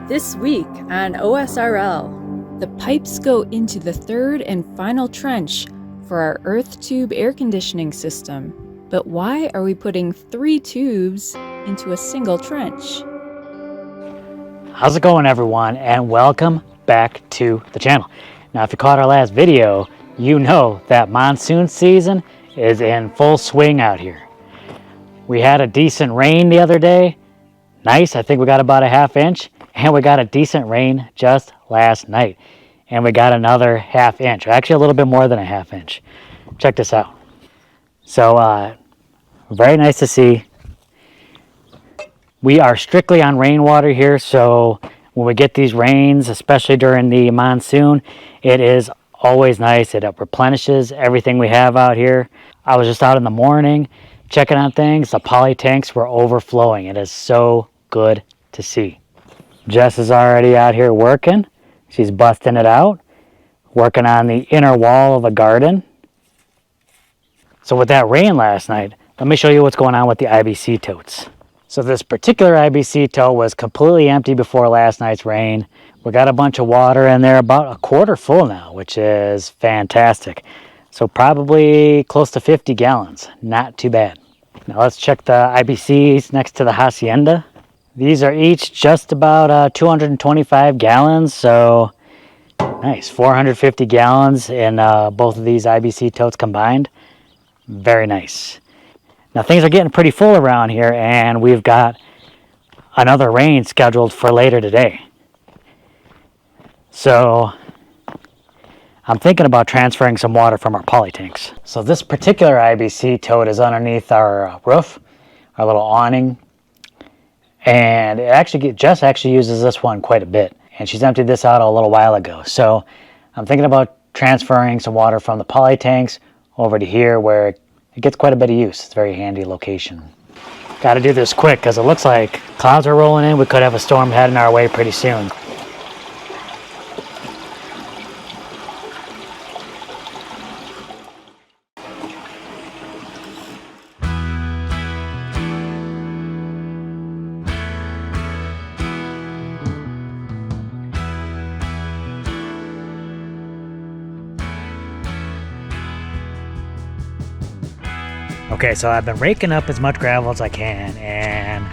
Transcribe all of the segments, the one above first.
This week on OSRL, the pipes go into the third and final trench for our earth tube air conditioning system. But why are we putting 3 tubes into a single trench? How's it going, everyone, and welcome back to the channel. Now, if you caught our last video, you know that monsoon season is in full swing out here. We had a decent rain the other day. Nice, I think we got about a ½ inch, and we got a decent rain just last night. And we got another ½ inch, actually a little bit more than a ½ inch. Check this out. So, very nice to see. We are strictly on rainwater here, so when we get these rains, especially during the monsoon, it is always nice. It replenishes everything we have out here. I was just out in the morning checking on things. The poly tanks were overflowing. It is so good to see. Jess is already out here working. She's busting it out, working on the inner wall of a garden. So with that rain last night, let me show you what's going on with the IBC totes. So this particular IBC tote was completely empty before last night's rain. We got a bunch of water in there, about a quarter full now, which is fantastic. So probably close to 50 gallons, not too bad. Now let's check the IBCs next to the Hacienda. These are each just about 225 gallons, so nice, 450 gallons in both of these IBC totes combined. Very nice. Now things are getting pretty full around here, and we've got another rain scheduled for later today. So I'm thinking about transferring some water from our poly tanks. So this particular IBC tote is underneath our roof, our little awning. And Jess actually uses this one quite a bit. And she's emptied this out a little while ago. So I'm thinking about transferring some water from the poly tanks over to here where it gets quite a bit of use. It's a very handy location. Got to do this quick because it looks like clouds are rolling in. We could have a storm heading our way pretty soon. Okay, so I've been raking up as much gravel as I can and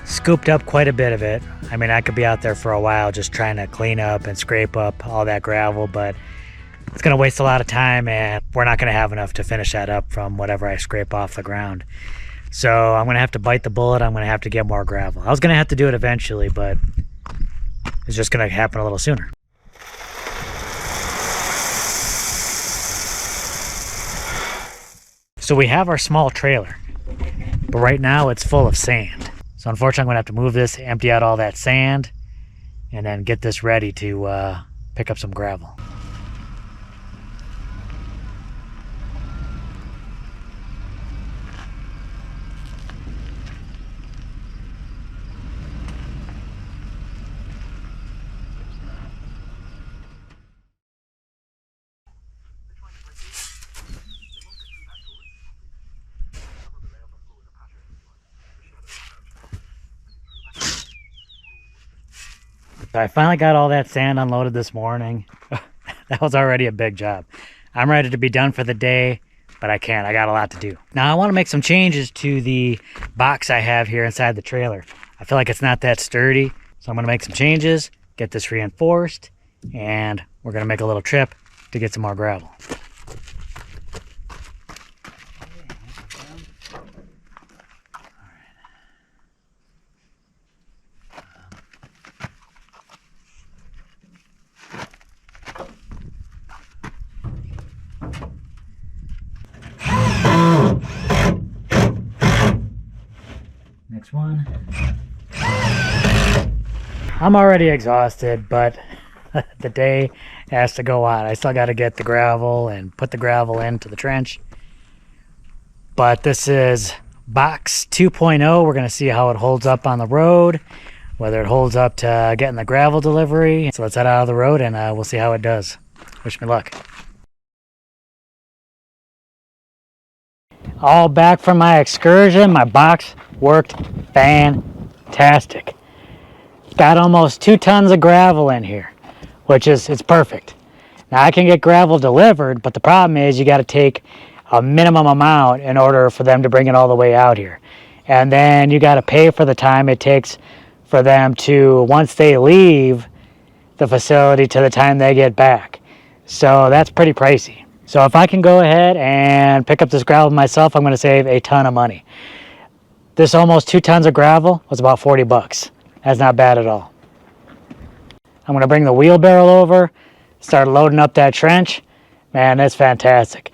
scooped up quite a bit of it. I mean, I could be out there for a while just trying to clean up and scrape up all that gravel, but it's going to waste a lot of time and we're not going to have enough to finish that up from whatever I scrape off the ground. So I'm going to have to bite the bullet. I'm going to have to get more gravel. I was going to have to do it eventually, but it's just going to happen a little sooner. So we have our small trailer, but right now it's full of sand. So unfortunately I'm gonna have to move this, empty out all that sand, and then get this ready to pick up some gravel. So I finally got all that sand unloaded this morning. That was already a big job. I'm ready to be done for the day, but I can't. I got a lot to do. Now I want to make some changes to the box I have here inside the trailer. I feel like it's not that sturdy, so I'm going to make some changes, get this reinforced, and we're going to make a little trip to get some more gravel. Next one. I'm already exhausted, but the day has to go on. I still got to get the gravel and put the gravel into the trench. But this is box 2.0. We're going to see how it holds up on the road, whether it holds up to getting the gravel delivery. So let's head out of the road and we'll see how it does. Wish me luck. All back from my excursion. My box worked fantastic. Got almost 2 tons of gravel in here, which is, it's perfect. Now I can get gravel delivered, but the problem is you got to take a minimum amount in order for them to bring it all the way out here. And then you got to pay for the time it takes for them to, once they leave the facility to the time they get back. So that's pretty pricey. So if I can go ahead and pick up this gravel myself, I'm going to save a ton of money. This almost 2 tons of gravel was about 40 bucks. That's not bad at all. I'm going to bring the wheelbarrow over, start loading up that trench. Man, that's fantastic.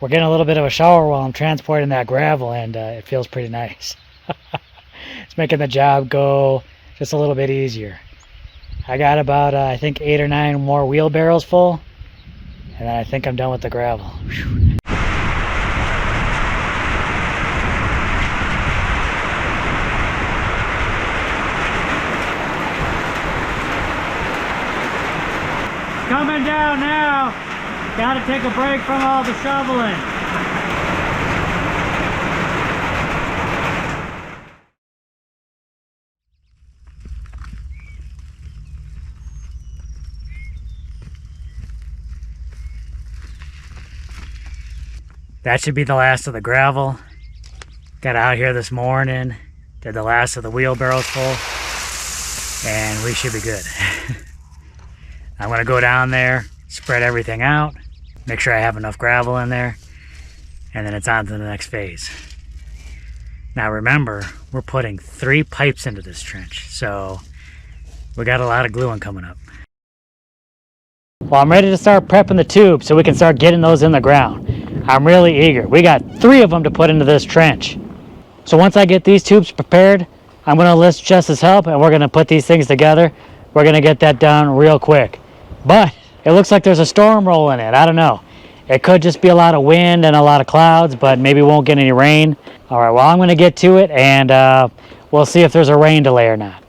We're getting a little bit of a shower while I'm transporting that gravel, and it feels pretty nice. It's making the job go just a little bit easier. I got about, I think 8 or 9 more wheelbarrows full, and then I think I'm done with the gravel. Whew. Coming down now. Got to take a break from all the shoveling. That should be the last of the gravel. Got out here this morning, did the last of the wheelbarrows full, and we should be good. I'm gonna go down there, spread everything out, make sure I have enough gravel in there, and then it's on to the next phase. Now remember, we're putting 3 pipes into this trench, so we got a lot of gluing coming up. Well, I'm ready to start prepping the tubes so we can start getting those in the ground. I'm really eager. We got 3 of them to put into this trench. So once I get these tubes prepared, I'm gonna enlist Jess's help and we're gonna put these things together. We're gonna get that done real quick. But it looks like there's a storm rolling in. I don't know. It could just be a lot of wind and a lot of clouds, but maybe we won't get any rain. All right, well, I'm gonna get to it and we'll see if there's a rain delay or not.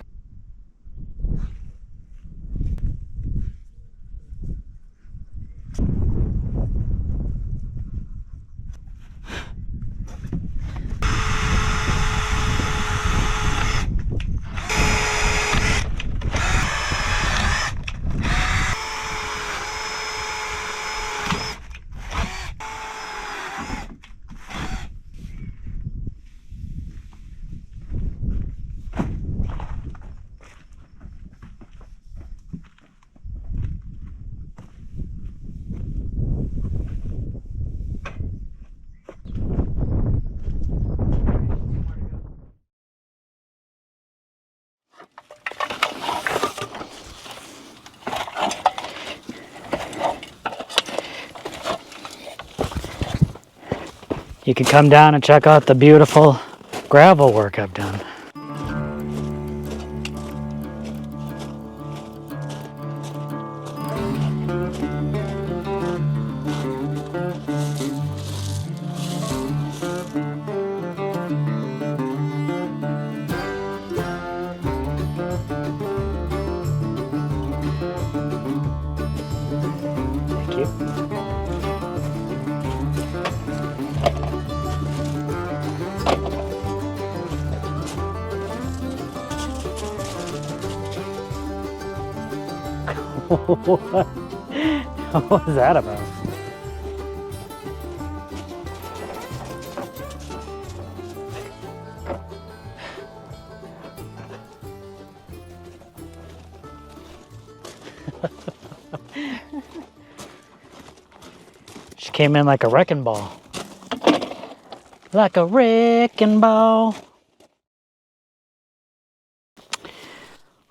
You can come down and check out the beautiful gravel work I've done. Thank you. What was that about? She came in like a wrecking ball. Like a wrecking ball.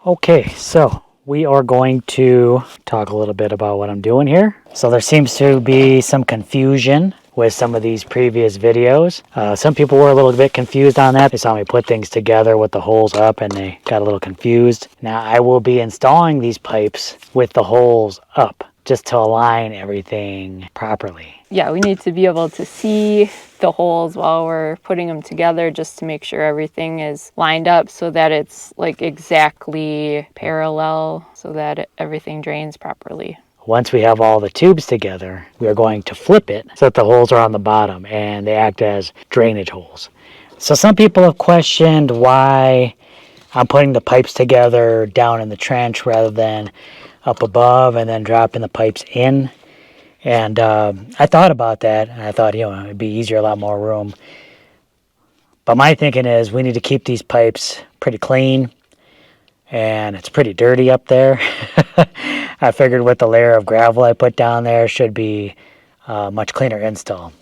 Okay, so we are going to talk a little bit about what I'm doing here. So there seems to be some confusion with some of these previous videos. Some people were a little bit confused on that. They saw me put things together with the holes up and they got a little confused. Now I will be installing these pipes with the holes up. just to align everything properly. Yeah, we need to be able to see the holes while we're putting them together just to make sure everything is lined up so that it's like exactly parallel so that everything drains properly. Once we have all the tubes together, we are going to flip it so that the holes are on the bottom and they act as drainage holes. So some people have questioned why I'm putting the pipes together down in the trench rather than up above and then dropping the pipes in. And I thought about that, and I thought, it'd be easier, a lot more room. But my thinking is we need to keep these pipes pretty clean, and it's pretty dirty up there. I figured with the layer of gravel I put down there should be a much cleaner install.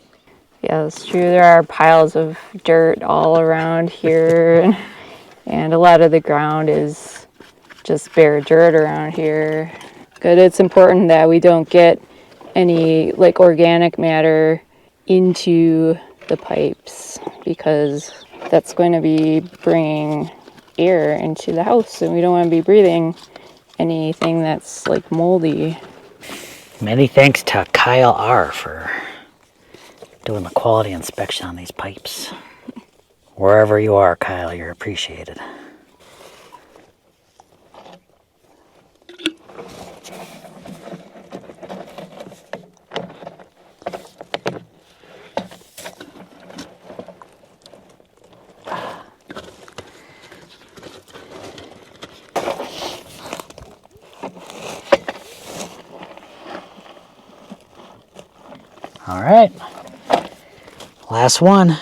Yeah, that's true. There are piles of dirt all around here, and a lot of the ground is just bare dirt around here. Good. It's important that we don't get any like organic matter into the pipes because that's going to be bringing air into the house and we don't want to be breathing anything that's like moldy. Many thanks to Kyle R. for doing the quality inspection on these pipes. Wherever you are, Kyle, you're appreciated. All right, last one.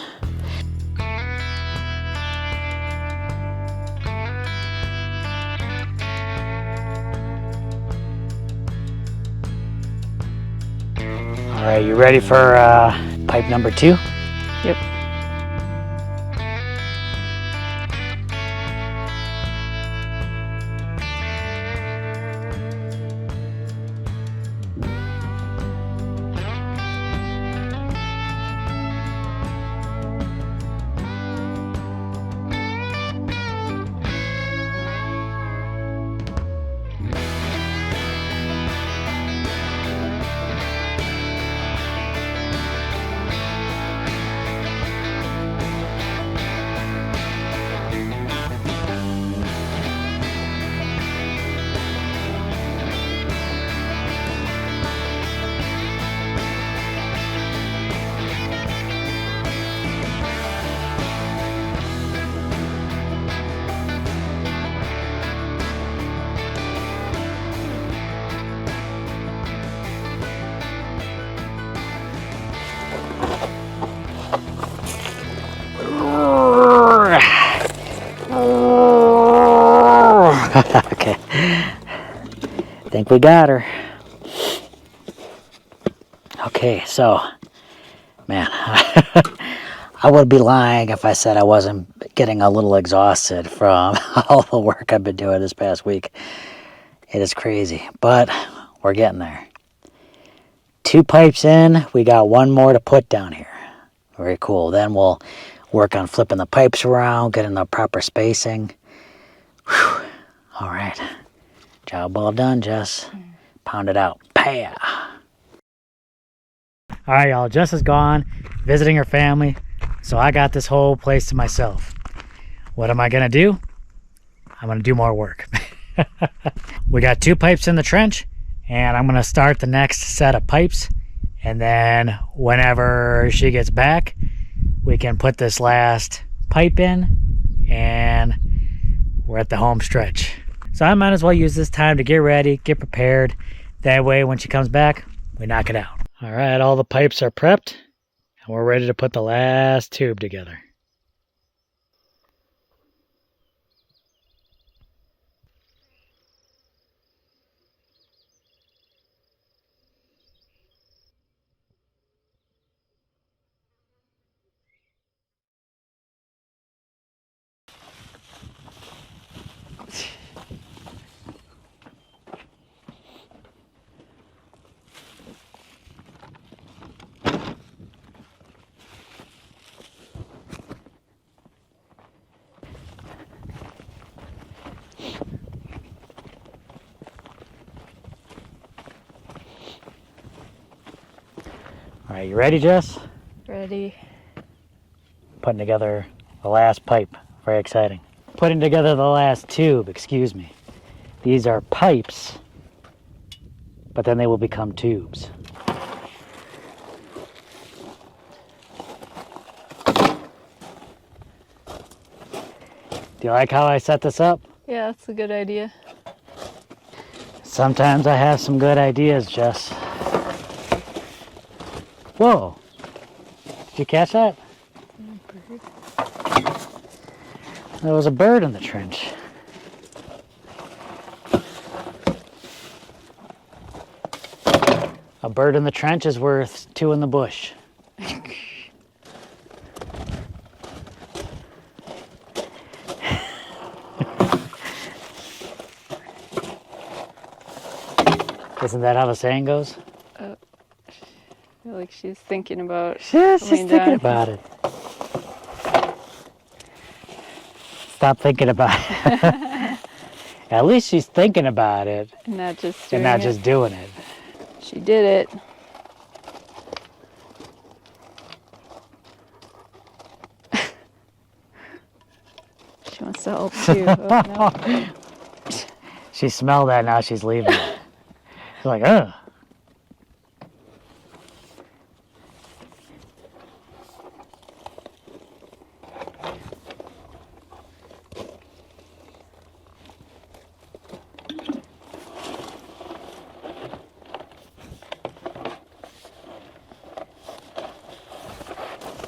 All right, you ready for pipe number 2? Yep. Okay, think we got her. Okay, so, man, I would be lying if I said I wasn't getting a little exhausted from all the work I've been doing this past week. It is crazy, but we're getting there. 2 pipes in, we got 1 more to put down here. Very cool. Then we'll work on flipping the pipes around, getting the proper spacing. Whew. All right. Job well done, Jess. Pound it out. Paya. All right, y'all. Jess is gone, visiting her family, so I got this whole place to myself. What am I going to do? I'm going to do more work. We got 2 pipes in the trench, and I'm going to start the next set of pipes, and then whenever she gets back, we can put this last pipe in, and we're at the home stretch. So I might as well use this time to get ready, get prepared. That way, when she comes back, we knock it out. All right, all the pipes are prepped, and we're ready to put the last tube together. Are you ready, Jess? Ready. Putting together the last pipe. Very exciting. Putting together the last tube, excuse me. These are pipes, but then they will become tubes. Do you like how I set this up? Yeah, that's a good idea. Sometimes I have some good ideas, Jess. Whoa. Did you catch that? There was a bird in the trench. A bird in the trench is worth two in the bush. Isn't that how the saying goes? I feel like she's thinking about She's coming thinking down. about it. Stop thinking about it. At least she's thinking about it And not just and doing not it. just doing it. She did it. She wants to help too. Oh, no. She smelled that, now she's leaving. She's like, ugh.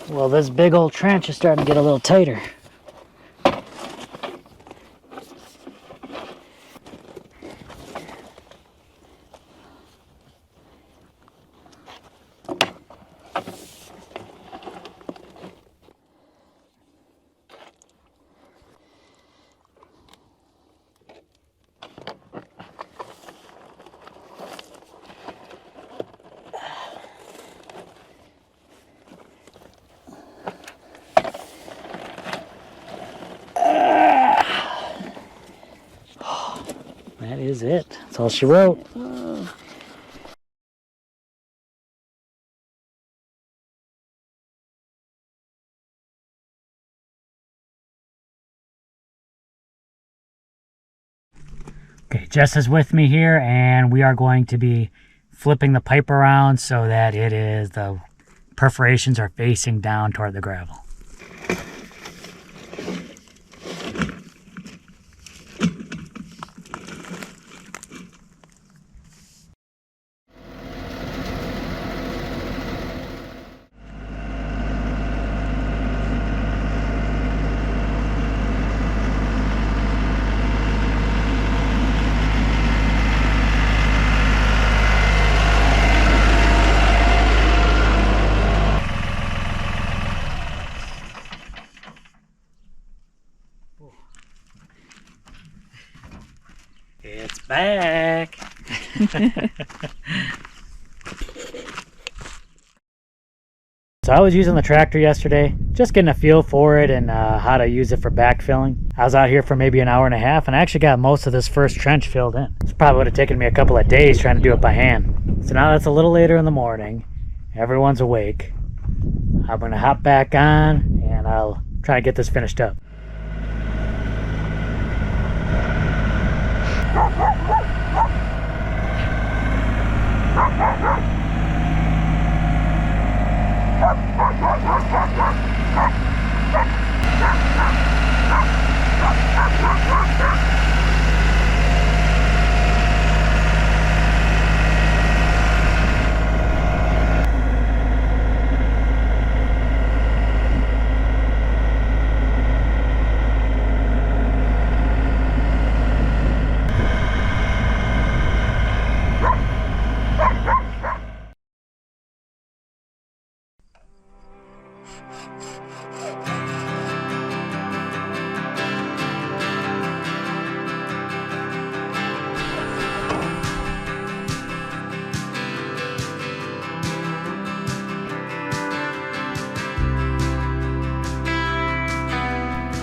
Well, this big old trench is starting to get a little tighter. That is it. That's all she wrote. Okay, Jess is with me here, and we are going to be flipping the pipe around so that the perforations are facing down toward the gravel. It's back. So I was using the tractor yesterday, just getting a feel for it and how to use it for backfilling. I was out here for maybe an hour and a half, and I actually got most of this first trench filled in. This probably would have taken me a couple of days trying to do it by hand. So now it's a little later in the morning. Everyone's awake. I'm gonna hop back on and I'll try to get this finished up.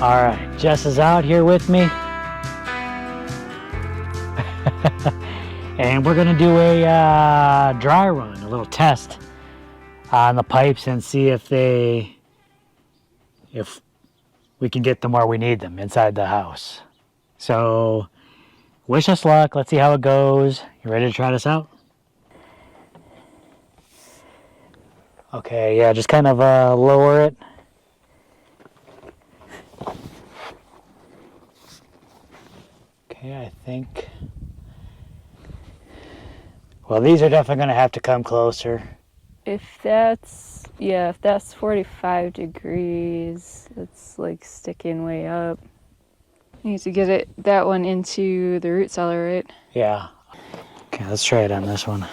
All right, Jess is out here with me. And we're gonna do a dry run, a little test on the pipes and see if we can get them where we need them inside the house. So wish us luck. Let's see how it goes. You ready to try this out? Okay, yeah, just kind of lower it. Okay, I think. Well, these are definitely going to have to come closer. If that's 45 degrees, it's like sticking way up. You need to get that one into the root cellar, right? Yeah. Okay, let's try it on this one.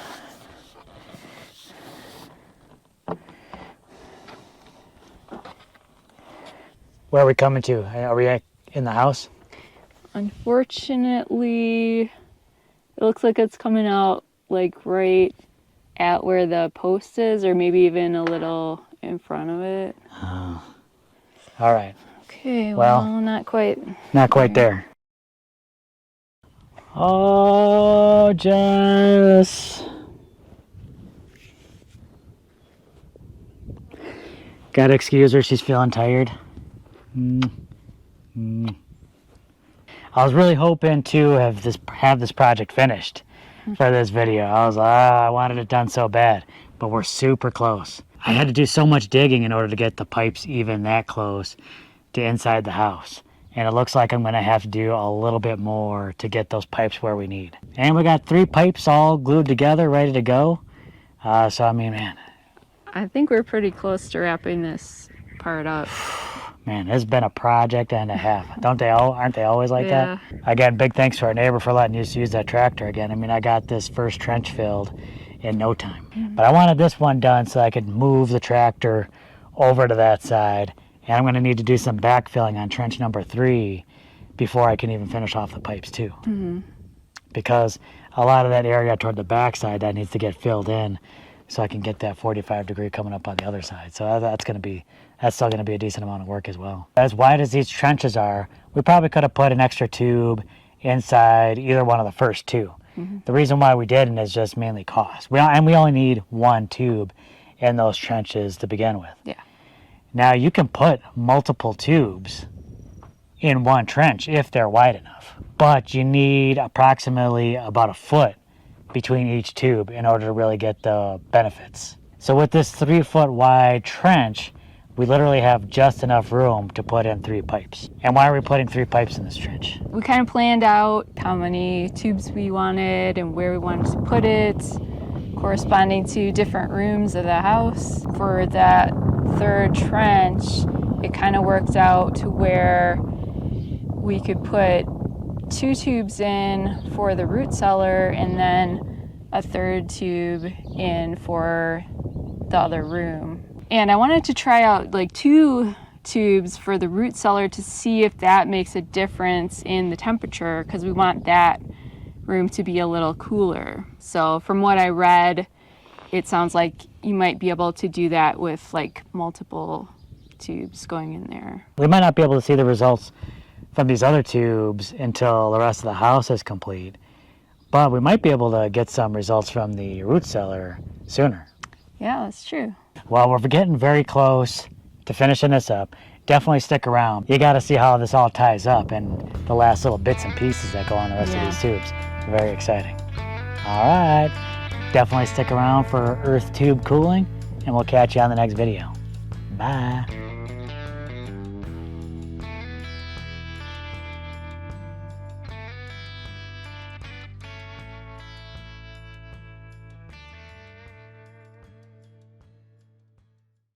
Where are we coming to? Are we in the house? Unfortunately, it looks like it's coming out like right at where the post is, or maybe even a little in front of it. Oh. All right. Okay, well, not quite. Not quite there. Oh, Jess. Gotta excuse her, she's feeling tired. I was really hoping to have this project finished for this video. I was like, I wanted it done so bad, but we're super close. I had to do so much digging in order to get the pipes even that close to inside the house. And it looks like I'm gonna have to do a little bit more to get those pipes where we need. And we got 3 pipes all glued together, ready to go. So I mean, man. I think we're pretty close to wrapping this part up. Man, it's been a project and a half. Aren't they always like that? Again, big thanks to our neighbor for letting us use that tractor again. I mean, I got this first trench filled in no time. But I wanted this one done so I could move the tractor over to that side. And I'm gonna need to do some backfilling on trench number 3 before I can even finish off the pipes too. Because a lot of that area toward the back side, that needs to get filled in so I can get that 45 degree coming up on the other side. So that's still gonna be a decent amount of work as well. As wide as these trenches are, we probably could have put an extra tube inside either one of the first 2. The reason why we didn't is just mainly cost. We only need 1 tube in those trenches to begin with. Yeah. Now you can put multiple tubes in one trench if they're wide enough, but you need approximately about 1 foot between each tube in order to really get the benefits. So with this 3 foot wide trench, we literally have just enough room to put in 3 pipes. And why are we putting 3 pipes in this trench? We kind of planned out how many tubes we wanted and where we wanted to put it, corresponding to different rooms of the house. For that 3rd trench, it kind of worked out to where we could put 2 tubes in for the root cellar and then a 3rd tube in for the other room. And I wanted to try out like 2 tubes for the root cellar to see if that makes a difference in the temperature, because we want that room to be a little cooler. So from what I read, it sounds like you might be able to do that with like multiple tubes going in there. We might not be able to see the results from these other tubes until the rest of the house is complete, but we might be able to get some results from the root cellar sooner. Yeah, that's true. Well, we're getting very close to finishing this up. Definitely stick around. You got to see how this all ties up and the last little bits and pieces that go on the rest of these tubes. It's very exciting. All right, definitely stick around for earth tube cooling, and we'll catch you on the next video. Bye.